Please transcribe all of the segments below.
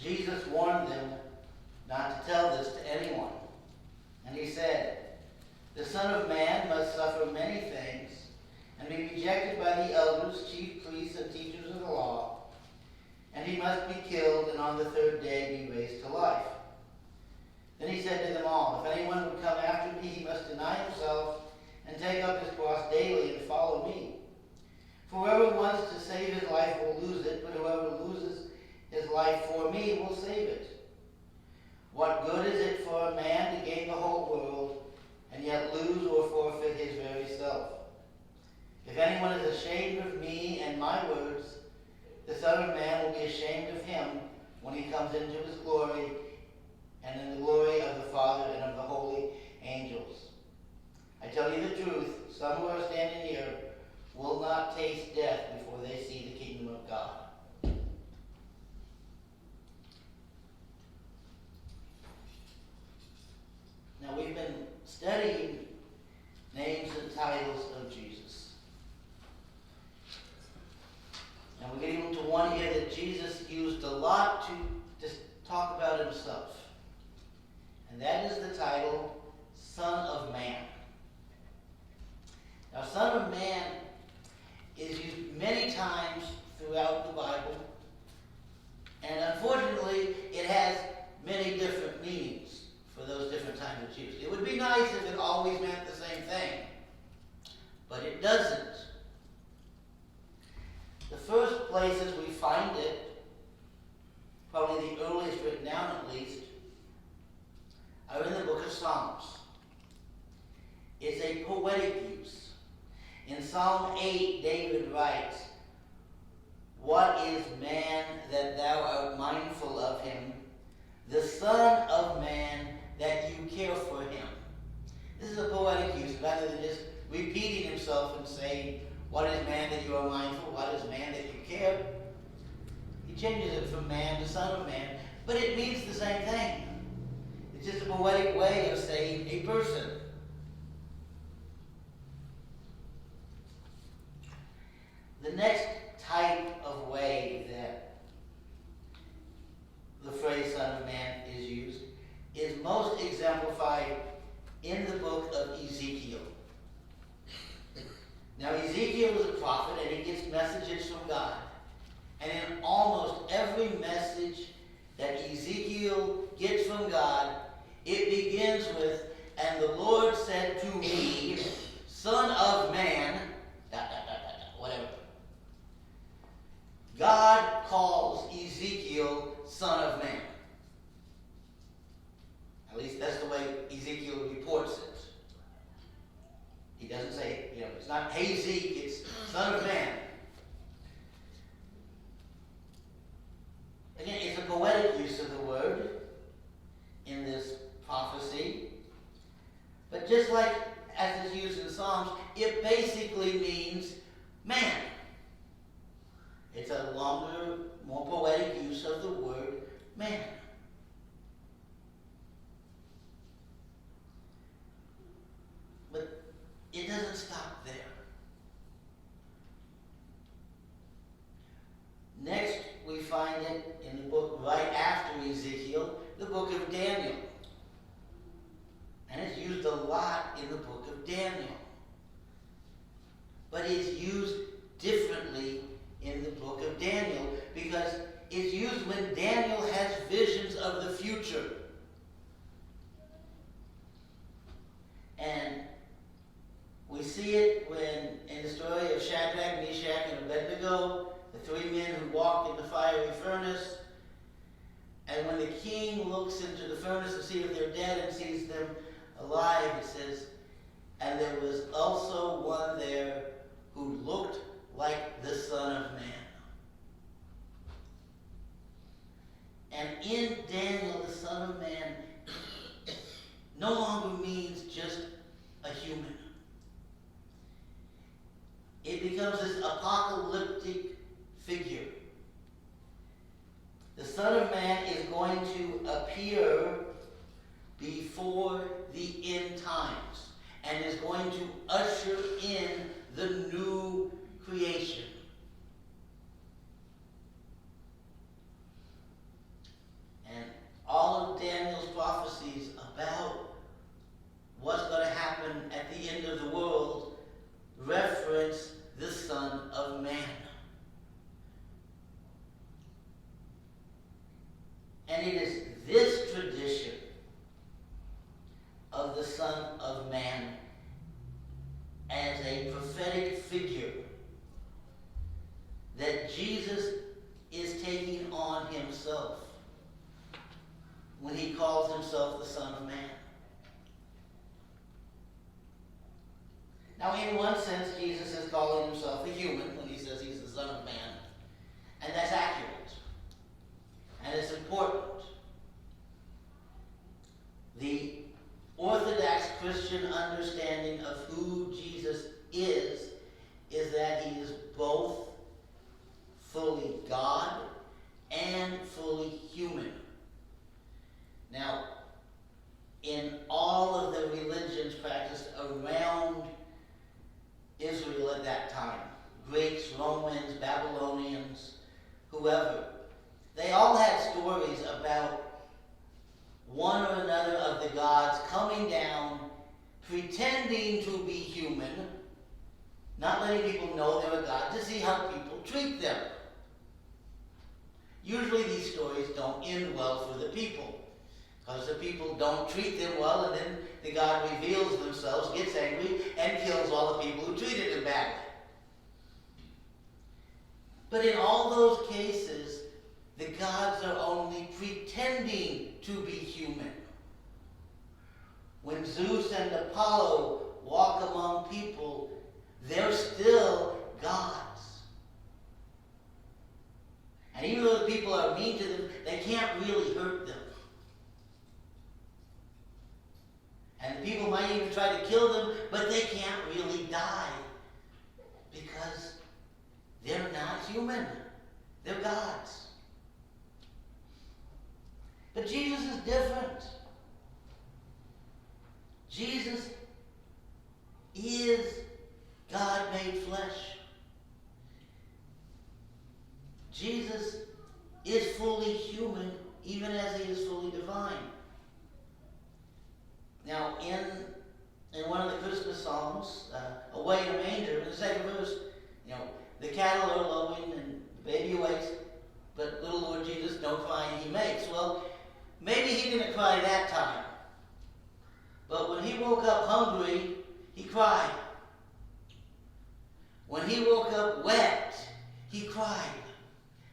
Jesus warned them not to tell this to anyone. And he said, "The Son of Man must suffer many things and be rejected by the elders, chief priests, and teachers of the law, and he must be killed and on the third day be raised to life." Then he said to them all, "If anyone would come after me, he must deny himself and take up his cross daily and follow me. For whoever wants to save his life will lose it, but whoever loses his life for me will save it. What good is it for a man to gain the whole world and yet lose or forfeit his very self? If anyone is ashamed of me and my words, the Son of Man will be ashamed of him when he comes into his glory and in the glory of the Father and of the holy angels. I tell you the truth, some who are standing here will not taste death before they see the kingdom of God." Now we've been studying names and titles of Jesus. And we're getting into one here that Jesus used a lot to just talk about himself. And that is the title, Son of Man. Now, Son of Man is used many times throughout the Bible. And unfortunately, it has many different meanings for those different times it's used. It would be nice if it always meant the same thing, but it doesn't. The first places we find it, probably the earliest written down at least, are in the book of Psalms. It's a poetic use. In Psalm 8, David writes, "What is man that thou art mindful of him, the Son of Man that you care for him?" This is a poetic use, rather than just repeating himself and saying, "What is man that you are mindful? What is man that you care?" He changes it from man to Son of Man, but it means the same thing. It's just a poetic way of saying a person. The next type of way that the phrase Son of Man is used is most exemplified in the book of Ezekiel. Now, Ezekiel is a prophet, and he gets messages from God. And in almost every message that Ezekiel gets from God, it begins with, "And the Lord said to me, Son of man," whatever. God calls Ezekiel Son of Man. At least that's the way Ezekiel reports it. He doesn't say, it's not, "Hey Zeke," it's Son of Man. Again, it's a poetic use of the word in this prophecy. But just like as it's used in Psalms, it basically means man. It's a longer, more poetic use of the word man. But it doesn't stop there. Next, we find it in the book right after Ezekiel, the book of Daniel. And it's used a lot in the book of Daniel. But it's used differently in the book of Daniel because it's used when Daniel has visions of the future. And we see it when in the story of Shadrach, Meshach, and Abednego, the three men who walked in the fiery furnace. And when the king looks into the furnace to see if they're dead and sees them alive, it says, "And there was also one there who looked like the Son of Man." And in Daniel, the Son of Man no longer means just a human. It becomes this apocalyptic figure. The Son of Man is going to appear before the end times and is going to usher in the new creation. And it is this tradition of the Son of Man as a prophetic figure that Jesus is taking on himself when he calls himself the Son of Man. Now, in one sense, Jesus is calling himself a human when he says he's the Son of Man. And that's accurate. And it's important. The Orthodox Christian understanding of who Jesus is that he is both fully God and fully human. Now, in all of the religions practiced around Israel at that time, Greeks, Romans, Babylonians, whoever, they all had stories about one or another of the gods coming down, pretending to be human, not letting people know they were God, to see how people treat them. Usually these stories don't end well for the people, because the people don't treat them well, and then the God reveals themselves, gets angry, and kills all the people who treated him badly. But in all those cases, the gods are only pretending to be human. When Zeus and Apollo walk among people, they're still gods. And even though the people are mean to them, they can't really hurt them. And the people might even try to kill them, but they can't really die because they're not human. They're gods. But Jesus is different. Jesus is God made flesh. Jesus is fully human, even as he is fully divine. Now, in one of the Christmas songs, Away in a Manger, in the second verse, the cattle are lowing and the baby awakes, but little Lord Jesus, no crying he makes. Well, maybe he didn't cry that time. But when he woke up hungry, he cried. When he woke up wet, he cried.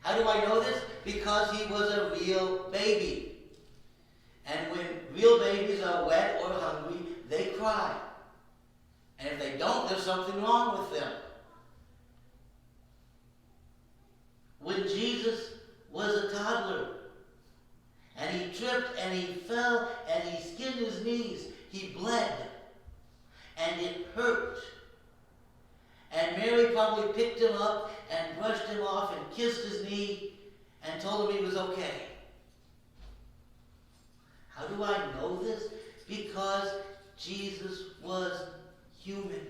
How do I know this? Because he was a real baby. And when real babies are wet or hungry, they cry. And if they don't, there's something wrong with them. When Jesus was a toddler, and he tripped and he fell and he skinned his knees, he bled, and it hurt. And Mary probably picked him up and brushed him off and kissed his knee and told him he was okay. How do I know this? Because Jesus was human.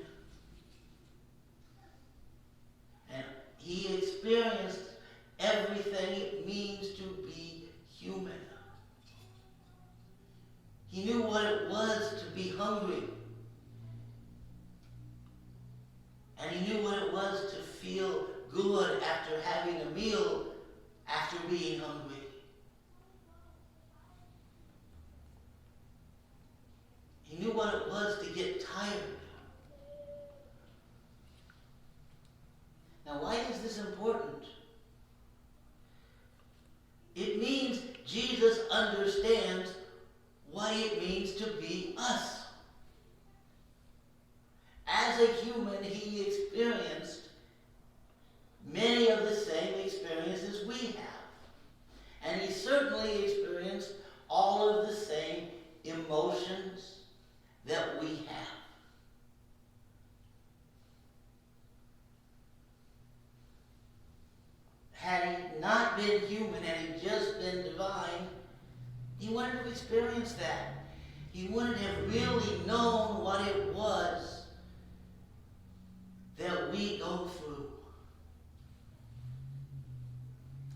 And he experienced everything it means to be human. He knew what it was to be hungry. And he knew what it was to feel good after having a meal after being hungry. He knew what it was to get tired. Now, why is this important? It means Jesus understands what it means to be us. As a human, he experienced many of the same experiences we have. And he certainly experienced all of the same emotions that we have. Had he not been human, had he just been divine, he wouldn't have experienced that. He wouldn't have really known what it was that we go through.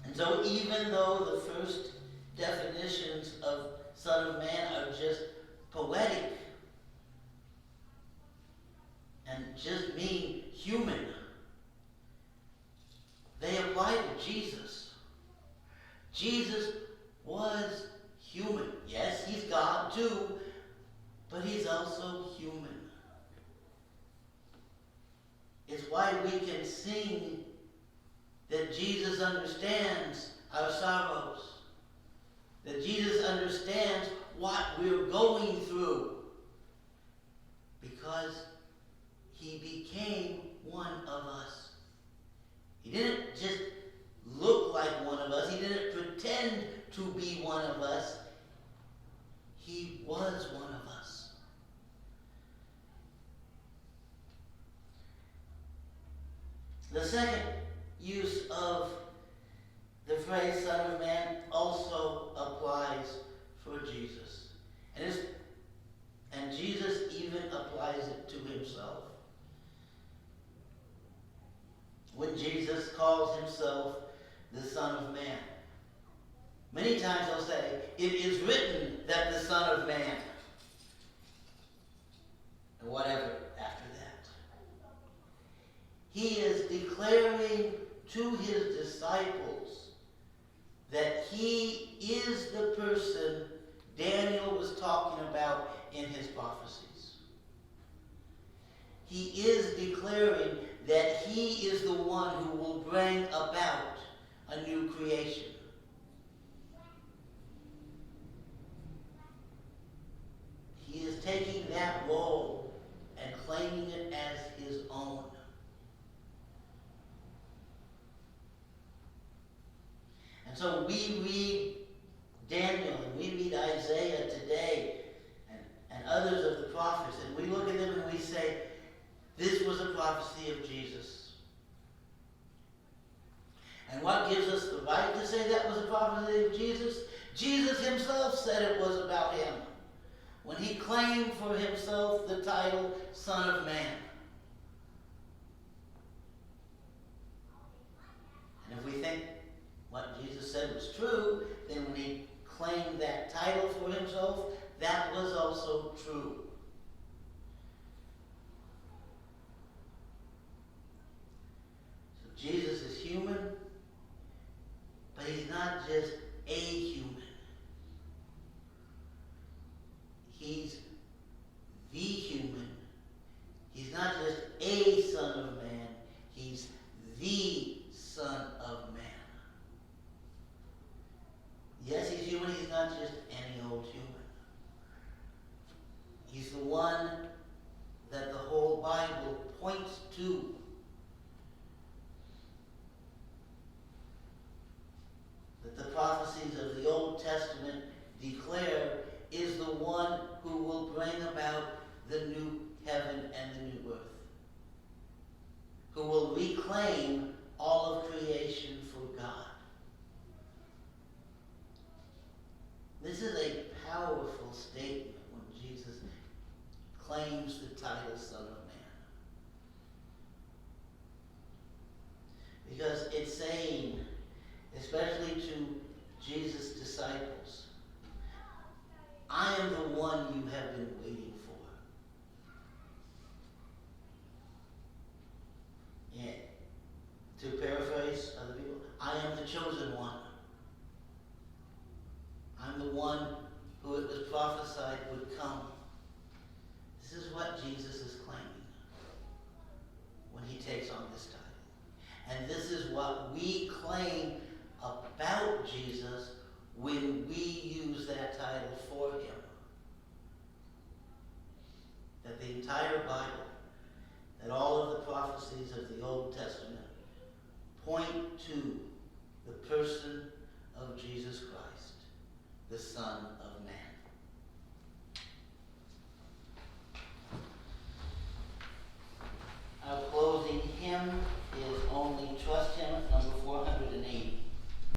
And so even though the first definitions of Son of Man are just poetic and just mean human, they apply to Jesus. Jesus was human. Yes, he's God too, but he's also human. It's why we can sing that Jesus understands our sorrows, that Jesus understands what we're going through, because he became one of us. He didn't just look like one of us. He didn't pretend to be one of us. He was one of us. The second use of the phrase Son of Man also applies for Jesus. And Jesus even applies it to himself. When Jesus calls himself the Son of Man, many times he'll say, "It is written that the Son of Man," and whatever after that. He is declaring to his disciples that he is the person Daniel was talking about in his prophecies. He is declaring that he is the one who will bring about a new creation. He is taking that role and claiming it as his own. And so we read Daniel and we read Isaiah today and others of the prophets, and we look at them and we say, this was a prophecy of Jesus. And what gives us the right to say that was a prophecy of Jesus? Jesus himself said it was about him when he claimed for himself the title Son of Man. And if we think what Jesus said was true, then when he claimed that title for himself, that was also true. So Jesus is human, but he's not just a human. He's the human. He's not just a Son of Man. He's the Son of Man. Yes, he's human. He's not just any old human. He's the one that the whole Bible points to. That the prophecies of the Old Testament declare is the one who will bring about the new heaven and the new earth. Who will reclaim all of creation for God. This is a powerful statement when Jesus claims the title Son of Man. Because it's saying, especially to Jesus' disciples, I am the one you have been waiting for. Yeah. To paraphrase other people, I am the chosen one. I'm the one who it was prophesied would come. This is what Jesus is claiming when he takes on this title. And this is what we claim about Jesus when we use that title for him. That the entire Bible, that all of the prophecies of the Old Testament point to the person of Jesus Christ, the Son of